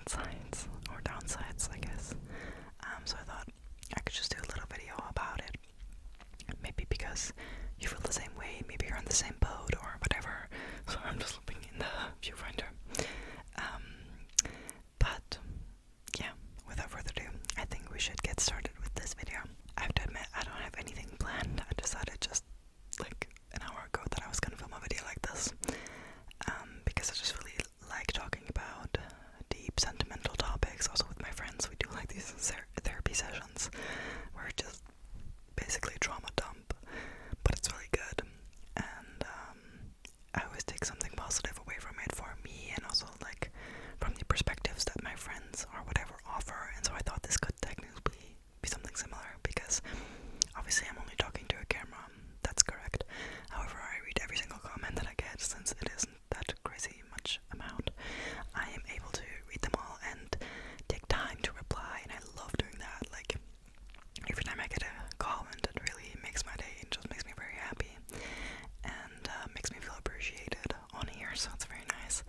insights or downsides, I guess. So I thought I could just do a little video about it. Maybe because you feel the same way, maybe you're in the same boat or whatever. So I'm just looking in the viewfinder. But yeah, without further ado, I think we should get started with this video. I have to admit, I don't have anything planned. I decided just like an hour ago that I was gonna film a video like this, because I just really like talking about deep, sentimental topics. Also with my friends, we do like these therapy sessions where it just basically trauma dump, but it's really good. And I always take something positive away from it for me, and also like from the perspectives that my friends or whatever offer. And so I thought this could technically be something similar, because obviously I'm only talking to a camera. That's correct. However, I read every single comment that I get, since it isn't that crazy much amount. I am able to read them all and take time to reply, and I love doing that. Like, every time I get a comment, it really makes my day and just makes me very happy, and makes me feel appreciated on here, so it's very nice.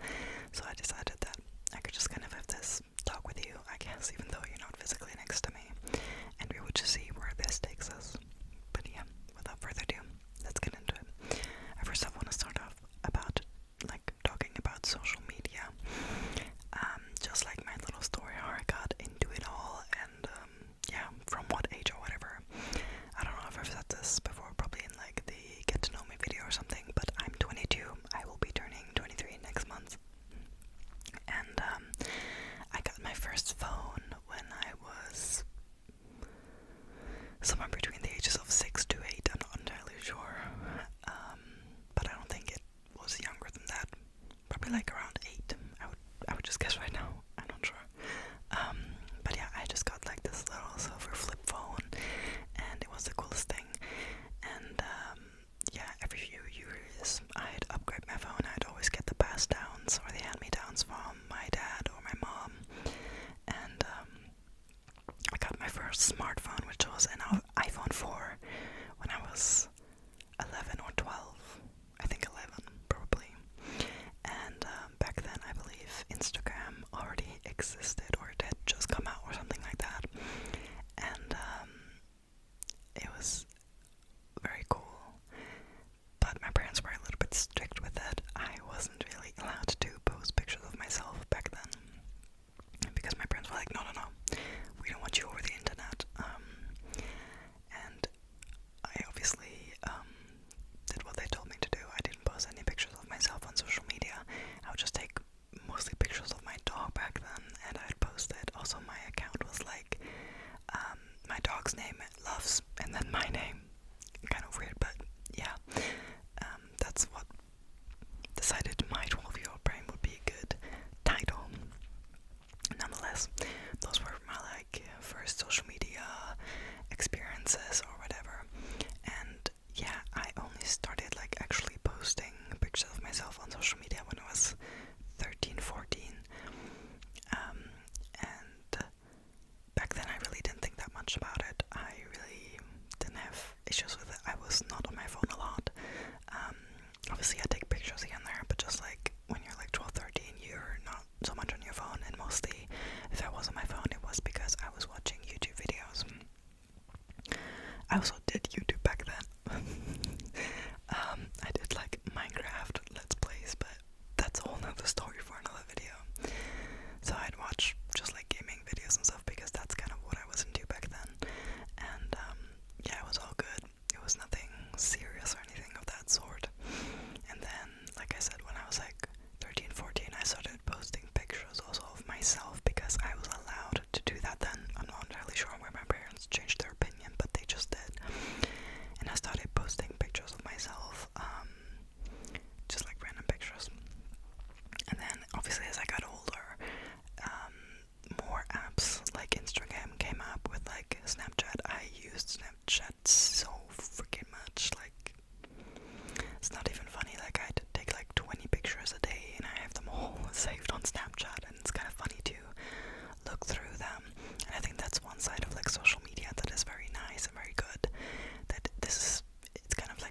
So I decided that I could just kind of have this talk with you, I guess, even though you're not physically next to me, and we would just see where this takes us. But yeah, without further ado, let's get into it. I first off want to start off about talking about social media. Just like my little story, how I got into it all, and yeah, from what age or whatever. I don't know if I've said this before, probably in like the get to know me video or something, but I'm 22. I will be turning 23 next month. And I got my first phone when I was somewhere between the ages of 6 to 8, I'm not entirely sure. But I don't think it was younger than that. Probably like around 8. I would just guess right now. I'm not sure. But yeah, I just got like this little silver flip phone, and it was the coolest thing. And yeah, every few years I'd upgrade my phone. I'd always get the pass downs or the hand-me-downs from my dad or my mom. And I got my first smartphone, which was an iPhone 4, when I was 11 or 12. I think 11, probably. And back then, I believe Instagram already existed, or it had just come out, or something like that. And it was very cool. But my parents were a little bit strict with it. I wasn't really allowed to post pictures of myself back then, because my parents were like, no, we don't want you over the internet. And I obviously did what they told me to do. I didn't post any pictures of myself on social media. I would just take mostly pictures of my dog back then, and I'd post it. Also, my account was like my dog's name, Loves, and then my name. Kind of weird, but yeah, that's what decided my 12-year-old brain would be a good title. Nonetheless, those were my first social media experiences or whatever. And yeah, I only started actually posting pictures of myself on social media when I was 13, 14. And back then I really didn't think that much about it. I really didn't have issues with it. I was not on my phone a lot. Obviously I take pictures here and there, but just when you're 12, 13, you're not so much on your phone. And mostly if I was on my phone, it was because I was watching YouTube videos. I also did YouTube back then. I did Minecraft Let's Plays, but that's a whole nother story for another video. So I'd watch just gaming videos and stuff, because that's kind of what I was into back then. And yeah, it was all good. It was nothing serious or anything of that sort. And then, like I said, when I was 13, 14, I started posting pictures also of myself, because I was allowed to do that then. I'm not entirely sure where my parents changed their opinion, but they just did. And I started posting pictures of myself, just random pictures. And then obviously as I got older, more apps like Instagram came up with Snapchat. I used Snapchat so freaking much. It's not even funny. I'd take 20 pictures a day, and I have them all saved on Snapchat, and it's kind of funny to look through them. And I think that's one side of social media that is very nice and very good. That it's kind of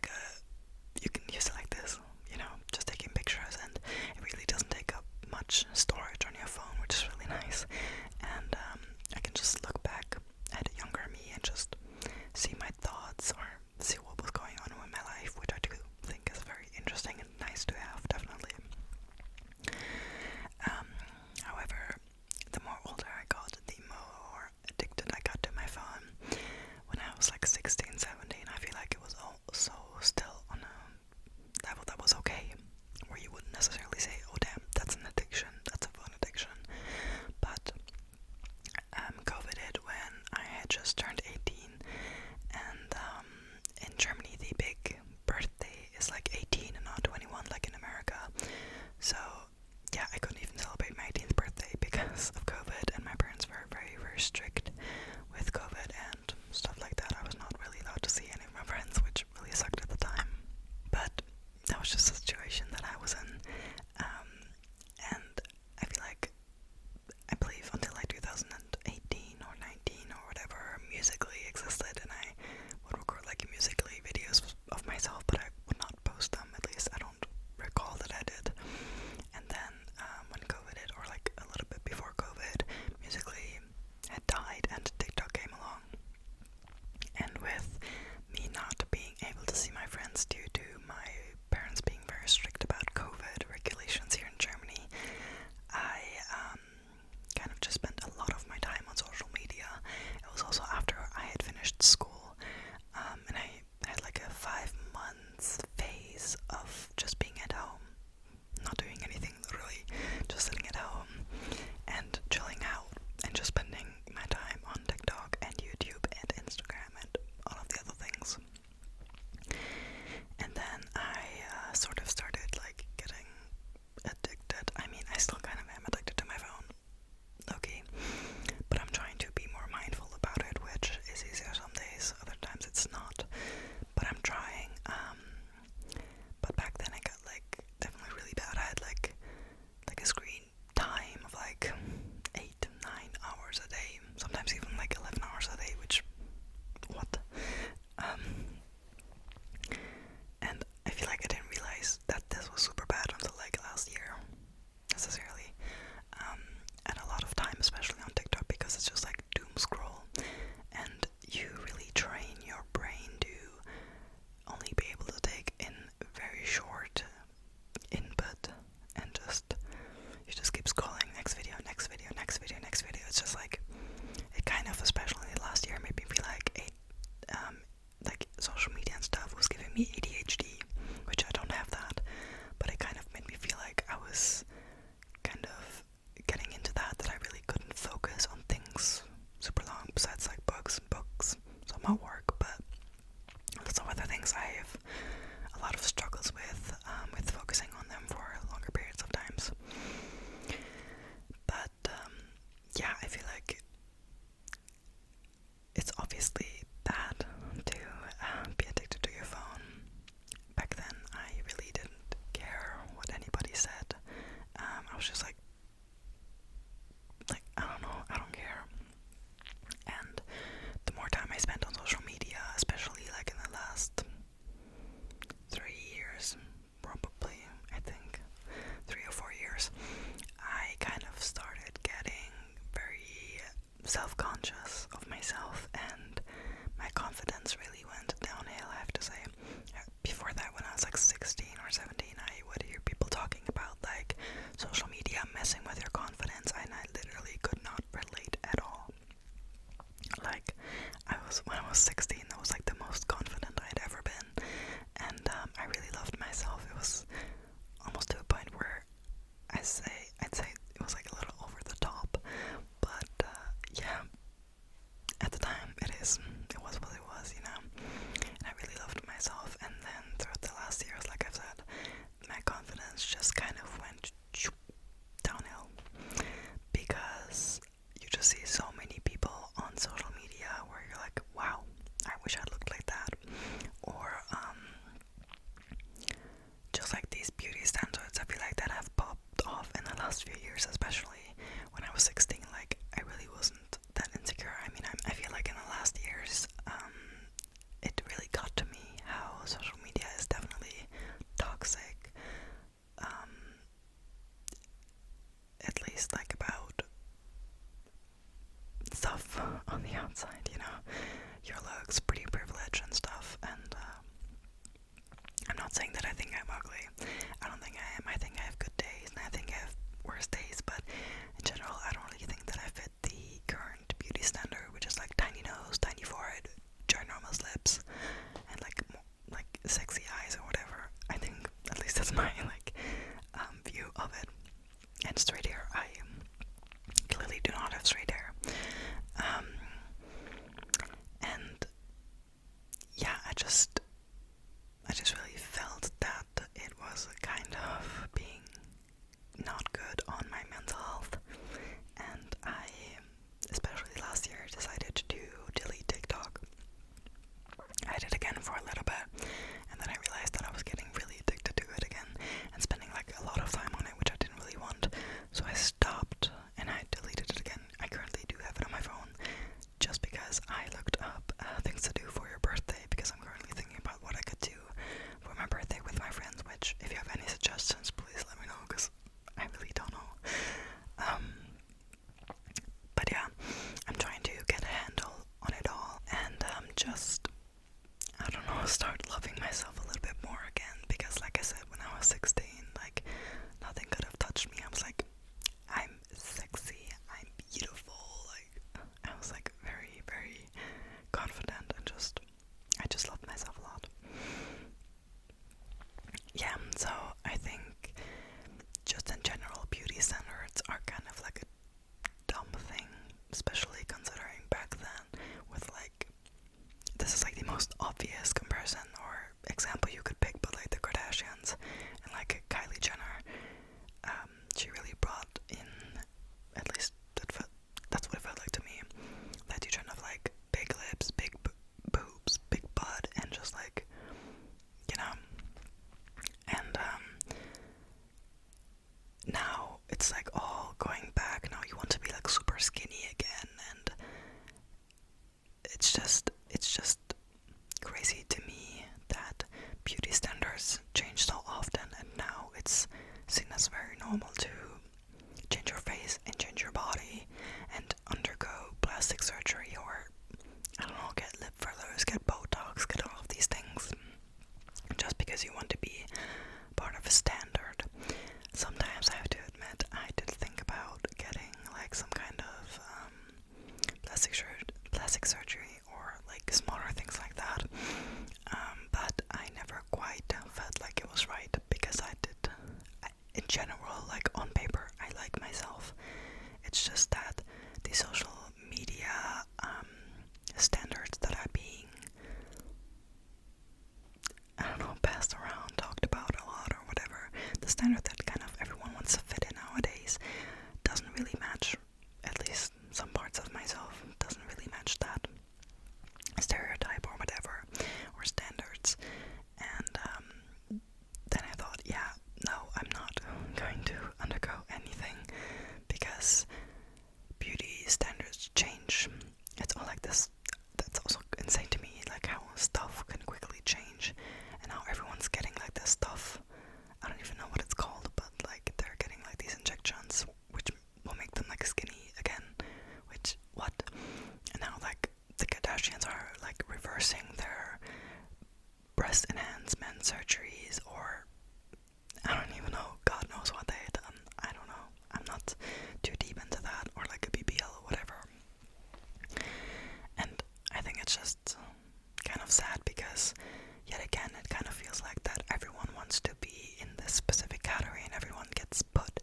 you can use it like this, just taking pictures, and it really doesn't take up much storage on your phone, which is really nice. very strict with COVID and stuff like that. I was not really allowed to see any of my friends, which really sucked at the time. But that was just a situation that I was in. And I feel like, I believe until like 2018 or 19 or whatever, Musical.ly existed, and I would record like Musical.ly videos of myself, but I would not post them. At least I don't recall that I did. And then when COVID hit, or like a little bit before COVID, Musical.ly had died and TikTok came along. And with me not being able to see my friends due to my parents being very strict about COVID regulations here in Germany, I kind of just spent a lot of my time on social media. It was also after I had finished school, and I had like a 5 months phase of just being at home, not doing anything literally, just sitting at home and chilling out and just spending my time on TikTok and YouTube and Instagram and all of the other things. And then I sort of started like getting addicted. I mean, I still kind of am addicted to my phone, okay, but I'm trying to be more mindful about it, which is easier some days, other times it's not, but I'm trying. But back then I got like definitely really bad. I had like a screen time of like 8 9 hours a day, sometimes even like 11 hours a day, which what and I feel like I didn't realize that this was super bad until like last year necessarily. And a lot of time, especially on TikTok, because it's just like doom scroll, and you really train your brain to only be able to take in very short input, and you just keep scrolling, next video, next video, next video, next video. It's just like, it kind of, especially last year, made me feel like like social media and stuff was giving me ADHD, which I don't have that, but it kind of made me feel like I was kind of getting into that I really couldn't focus on things super long, besides like books, some homework, but lots of other things I have a lot of struggles with focusing on them for longer periods of times. But yeah, I feel like it's obviously bad to be addicted to your phone. Back then I really didn't care what anybody said. I was just like I don't know, I don't care. And the more time I spent on social media, especially like in the last 3 years, probably, I think 3 or 4 years, I kind of started getting very self-conscious of myself, and my confidence really went downhill, I have to say. Before that, when I was like 16 or 17, I would hear people talking about like social media messing with your confidence, and I literally could not relate at all. Like, when I was 16, that was like the most confident I'd ever been, and I really loved myself. It was almost to a point where I'd say it was like a little over the top, but yeah, at the time it was what it was, you know, and I really loved myself. And then throughout the last years, like I've said, my confidence just kind of went downhill, because you just see so many people on social media where you're like, wow, I wish I looked like that, or just like these beauty standards, I feel like that have popped off in the last few years, especially when I was 16. Like, I really wasn't that insecure. I mean, I feel like in the last years, it really got to me how social media is definitely toxic, at least like about stuff on the outside, you know, your looks, pretty privilege and stuff. And I'm not saying that I think I'm ugly. I don't think I am. I think I have good days, and I think I have worse days, but in general, I don't really think that I fit the current beauty standard, which is like tiny nose, tiny forehead, ginormous lips, and like sexy eyes or whatever. I think, at least that's my view of it. And straight hair, I clearly do not have straight hair. And yeah, I just really felt that it was kind of being not good on my mental health, especially considering back then with like, this is like the most obvious comparison or example you could pick, but like the Kardashians and like Kylie Jenner, she really brought in, at least that's what it felt like to me, that huge of like big lips, big boobs, big butt, and just like, you know, and now it's like all going back. Now you want to be like super skinny again, and it's just crazy to me that beauty standards change so often, and now it's seen as very normal to change your face and change your body and undergo plastic surgery, or I don't know, get lip fillers, get Botox, get all of these things just because you want to be part of a standard. Sometimes I have to admit I did think about getting like some kind of plastic surgery or like smaller things like that, but I never quite felt like it was right, because in general, like on paper, I like myself. It's just that the social media standards that are being, I don't know, passed around, talked about a lot or whatever, the standard that kind of everyone wants to fit in nowadays doesn't really match, at least some parts of myself, doesn't really match that stereotype or whatever, or standards. And then I thought, yeah, no, I'm not going to undergo anything, because beauty standards change. It's all like this. That's also insane to me, like how stuff can quickly change, and how everyone's getting like this stuff. I don't even know what it's called, but like they're getting like these injections which will make them like skinny again, which, what? And now like the Kardashians are like reversing their breast enhancement surgeries, or I don't even know, God knows what they had done. I don't know, I'm not too deep into that, or like a BBL or whatever. And I think it's just kind of sad, because yet again it kind of feels like that everyone wants to be in this specific category and everyone gets put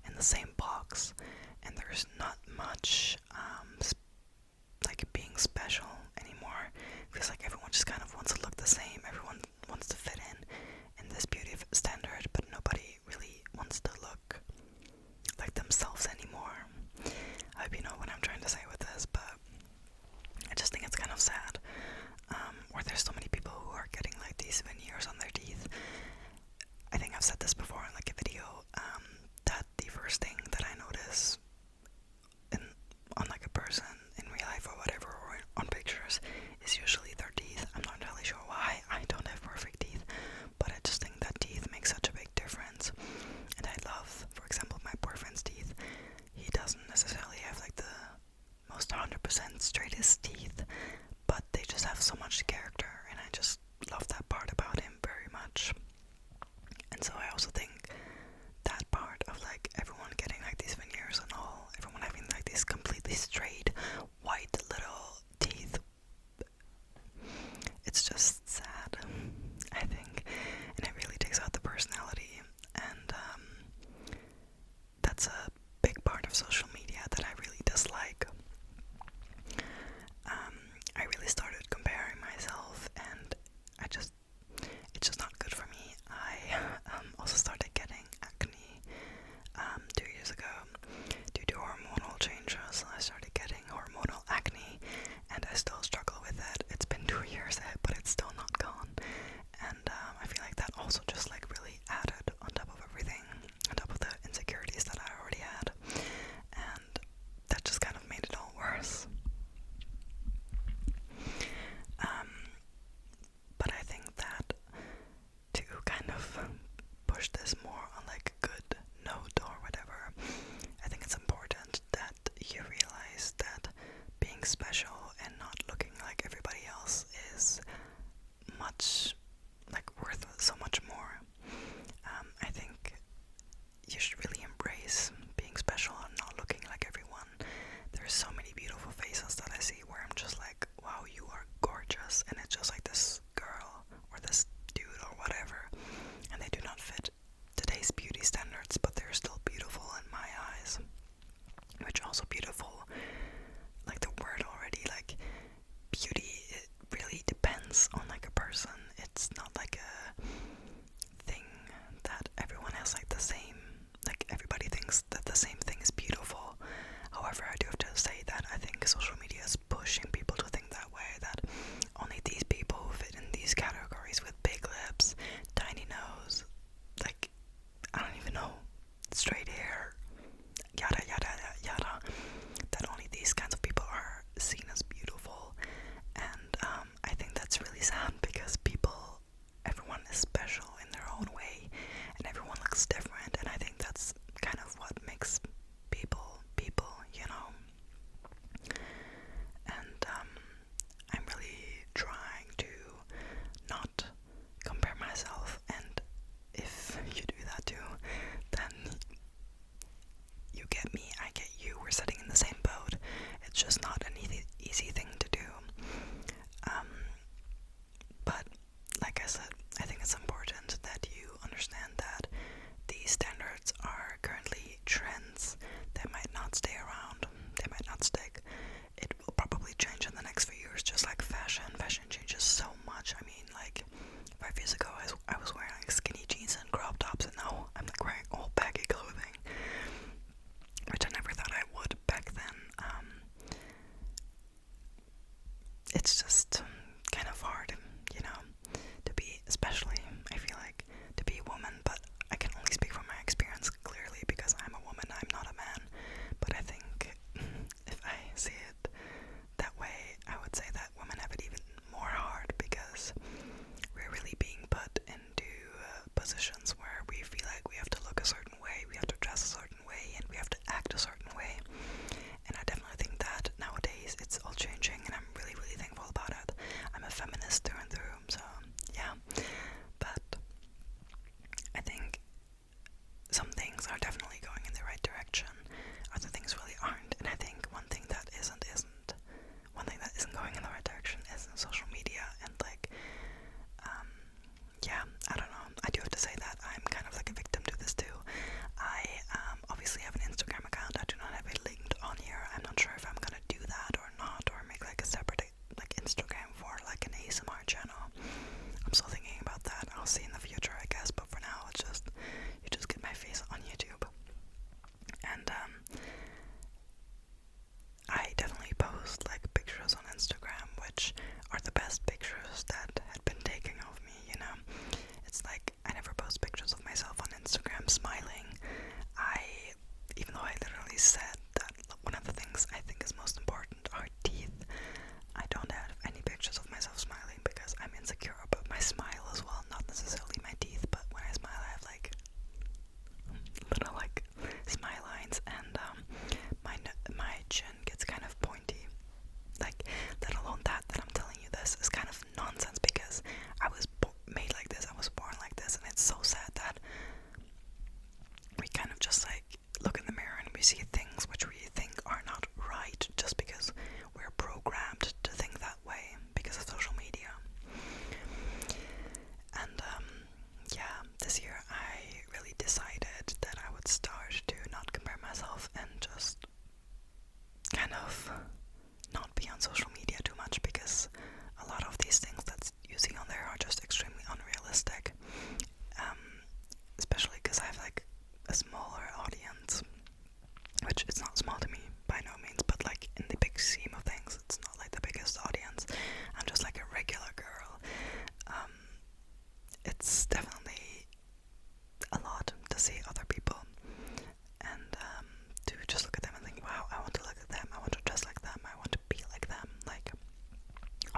in the same box, and there's not much like being special anymore. It feels like everyone just kind of wants to look the same, everyone wants to fit in this beauty standard, but nobody really wants to look like themselves anymore. I hope you know what I'm trying to say with this, but I just think it's kind of sad. Or there's so many people who are getting like these veneers on their teeth. I think I've said this before in like a video, that the first thing that I notice on like a person in real life or whatever, or on pictures, is usually their teeth. I'm not entirely sure why. I don't have perfect teeth, but I just think that teeth make such a big difference. And I love, for example, my boyfriend's teeth. He doesn't necessarily have like the most 100% straightest teeth, but they just have so much character, and I just love that part about him very much. And so I also think that part of like everyone getting like these veneers and all, everyone having like these completely straight white little teeth, it's just sad, I think, and it really takes out the personality. And that's a big part of social media that I really dislike. I really started comparing myself, and it's just not good for me. I also started getting acne 2 years ago due to hormonal changes. I started getting hormonal acne, and I still struggle with it. It's been 2 years, but it's still not gone. And I feel like that also just like really added on top of everything, on top of the insecurities that I already had, and that just kind of made it all worse. But I think that to kind of push this more on like a good note or whatever, I think it's important that you realize that being special and not looking like everybody else is much, like, worth so much more. I think you should really embrace being special and not looking like everyone. There's so many beautiful faces that I see where I'm just like, wow, you are gorgeous, and it's just like this girl or this dude or whatever, and they do not fit today's beauty standards, but they're still beautiful in my eyes. Which also beautiful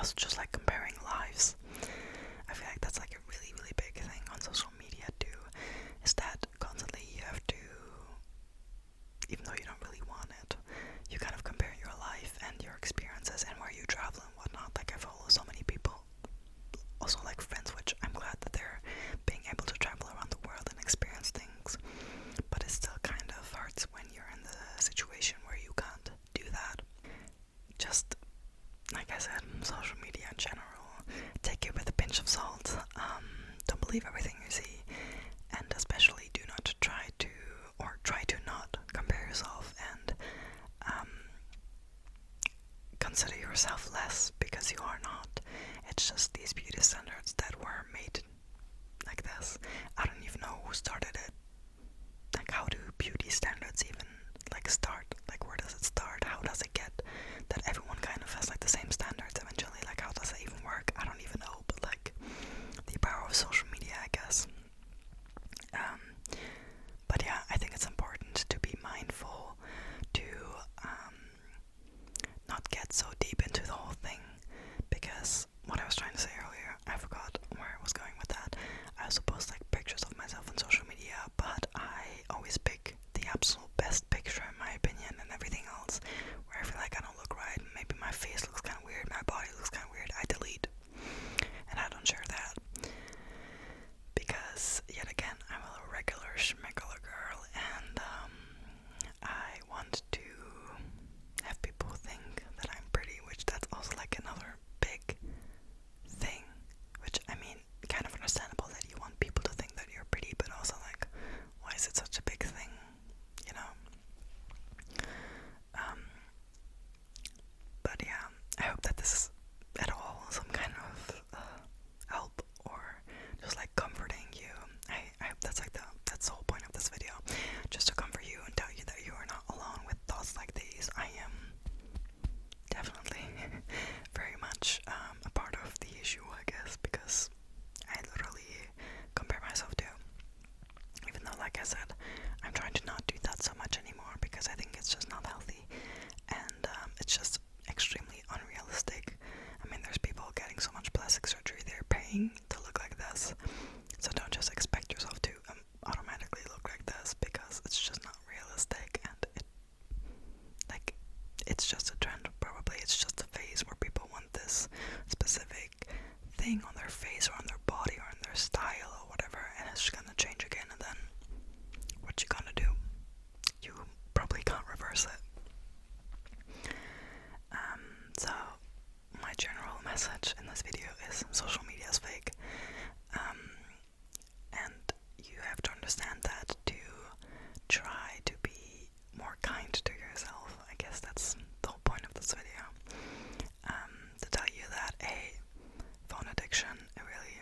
us just like comparing lives. I feel like that's like a really, really big thing on social media too, is that constantly you have to, even though you don't really want it, you kind of compare your life and your experiences and where you travel and whatnot. Like I follow so many people, also like friends, which I'm glad that they're being able to travel around the world and experience things, but it still kind of hurts when you're in the situation where you can't do that. Just like I said, social media in general, take it with a pinch of salt. Don't believe everything you see, and especially do not try to not compare yourself and consider yourself less, because you are not. It's just these beauty standards that were made like this. I don't even know who started it. Like, how do beauty standards even like start? Like, where does it start? How does it get that everyone kind of has like the same standards eventually? Like, how does it even work? I don't even know, but like the power of social media, I guess. But yeah, I think it's important to be mindful to not get so deep into the whole thing, because what I was trying to say earlier, I forgot where I was going with that. I also post like pictures of myself on social media, but I always pick the absolute best picture in my opinion, and everything else where I feel like I don't look right, maybe my face looks kind of weird, my body looks kind of weird, I delete, and I don't share that, because yet again, I'm a regular schmegular girl, and I want to have people think that I'm pretty, which that's also like another big thing, which I mean, kind of understandable that you want people to think that you're pretty, but also like, why is it such a big thing, you know? But yeah, I hope that this is at all some kind of help, or just like comforting you. I hope that's like that's the whole point of this video, just to comfort you and tell you that you are not alone with thoughts like these. I am definitely very much a part of the issue, I guess, because I literally compare myself to, even though, like I said, I'm trying to not do that so much anymore, because I think it's just not healthy, and it's just extremely unrealistic. I mean, there's people getting so much plastic surgery, they're paying to look like this, so don't just expect yourself to automatically look like this, because it's just not realistic, and it's just a trend, probably. It's just a phase where people want this specific thing on their face or on their body or in their style or whatever, and it's just gonna change again, and then what you gonna do? You probably can't reverse it. So my general message in this video is social media is fake, and you have to understand that to try to be more kind to yourself. I guess that's the whole point of this video. To tell you that phone addiction, it really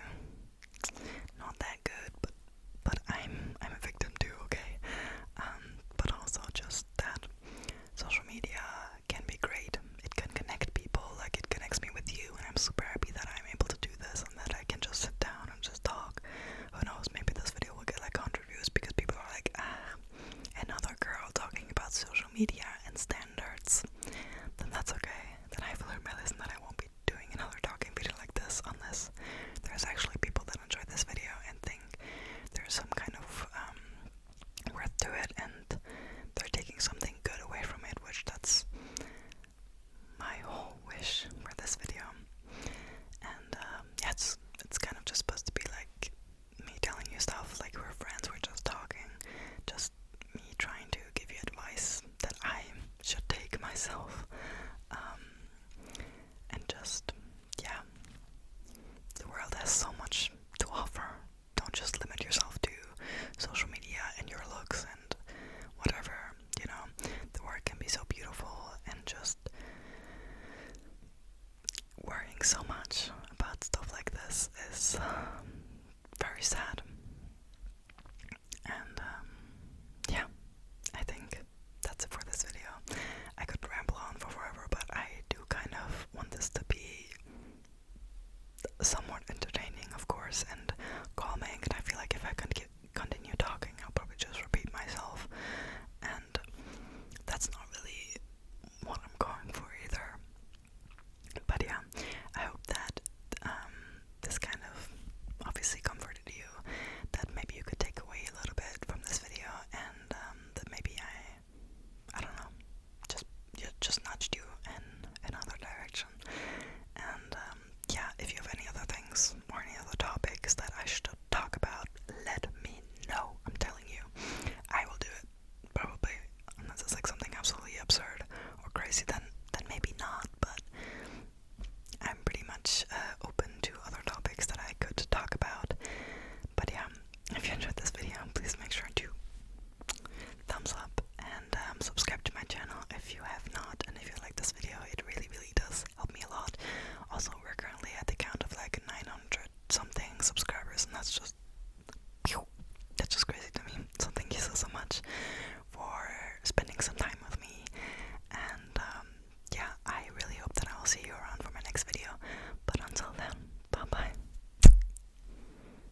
some time